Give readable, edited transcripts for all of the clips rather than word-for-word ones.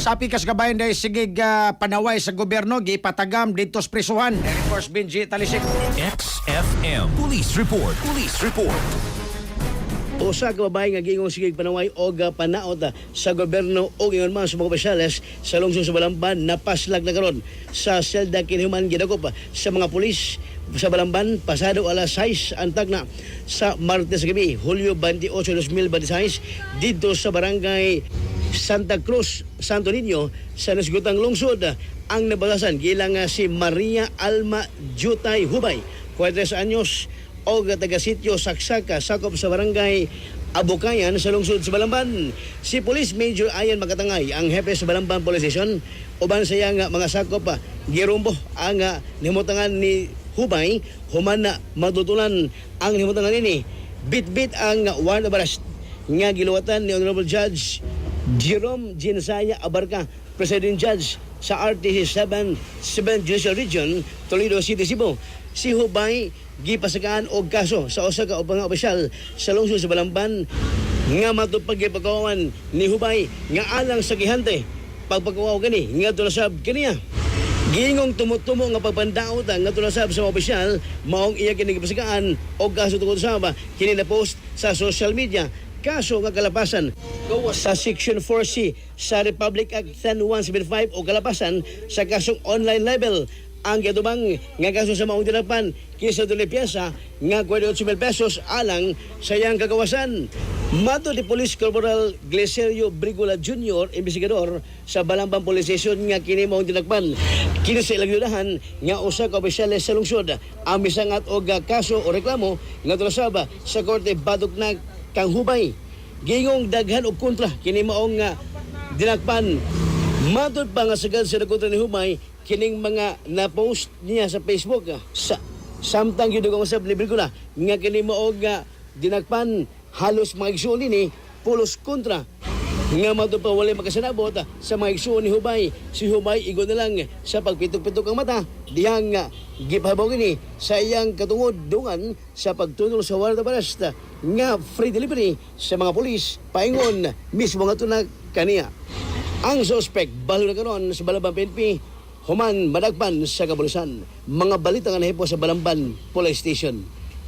Sa pikas kabayan dahil sigig panaway sa gobyerno, gipatagam dito sa prisuhan. Air Force Benji Talisik. XFM Police Report. Police Report. Usa ka babae nga gingong sigig panaway og panaot sa gobyerno o ingon man sa mga opisyales sa lungsod sa Balamban napaslag na karon sa selda kinihuman gidakop sa mga pulis sa Balamban pasado alas 6 ang tagna sa Martes gabi Hulyo 28, 2026 dito sa barangay Santa Cruz, Santo Niño sa nasgutang lungsod ang nabalasan gilang si Maria Alma Jutay Hubay, 40 anyos o taga-sityo Saksaka, sakop sa barangay Abukayan sa lungsod sa Balamban. Si Police Major Ayan Makatangay, ang hepe sa Balamban Police Station, uban sa iyang mga sakop, girumbo ang nimutangan ni Hubay, human na matutulan ang nimutangan ini. Bit-bit ang warrant of arrest nga giluwatan ni Honorable Judge Jerome Jinsaya Abarca, President Judge sa RTC 7 Judicial Region, Toledo City, Cebu. Si Hubay gipasagaan og kaso sa usa ka ubang opisyal sa lungsod sa Balamban nga matupag gipagawan ni Hubay nga alang sa gihante pagpagawaw kani nga tulasab kaniya. Giingong tumutumo nga pagpandaot nga tulasab sa mga opisyal maong iya kini gipasagaan og kaso tungod sa kini na post sa social media. Kaso nga kalapasan sa Section 4C sa Republic Act 10175 o kalapasan sa kasong online libel. Ang katubang nga kaso sa maong tinapan kisa doon piyasa nga 48,000 pesos alang sa iyang kagawasan. Mato ni Police Corporal Gleserio Brigula Jr., investigador sa Balamban Police Station nga kini maong tinakpan. Kini sa ilang yudahan nga usa ka opisyales sa lungsod ang misangat og kaso o reklamo nga tulasab sa korte batok na kang Hubay. Gingong daghan og kontra kini maong dinakpan. Matod pa nga sagad sa kontra ni Hubay kining mga na-post niya sa Facebook samtang yun ang usap libre ko na nga kini maog dinakpan halos mga igsuon ni pulos kontra nga matod pa wala makasanabot sa mga igsuon ni Hubay. Si Hubay igon na lang sa pagpitok-pitok ang mata dihang gipahabaw ni sa iyang katungod dungan sa pagtunol sa warrant of arrest nga free delivery sa mga pulis paingon mismo nga tunag kaniya. Ang suspect balo na karon sa Balamban PNP human madagpan sa kapulisan. Mga balita nga nahipo sa Balamban Police Station.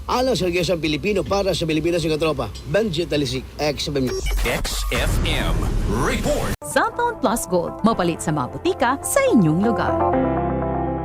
Alang sa Regiasang Pilipino para sa Pilipinas ng Katropa, Benji Talisik, XFM. XFM Report. Cellphone Plus Gold, mapalit sa mga butika sa inyong lugar.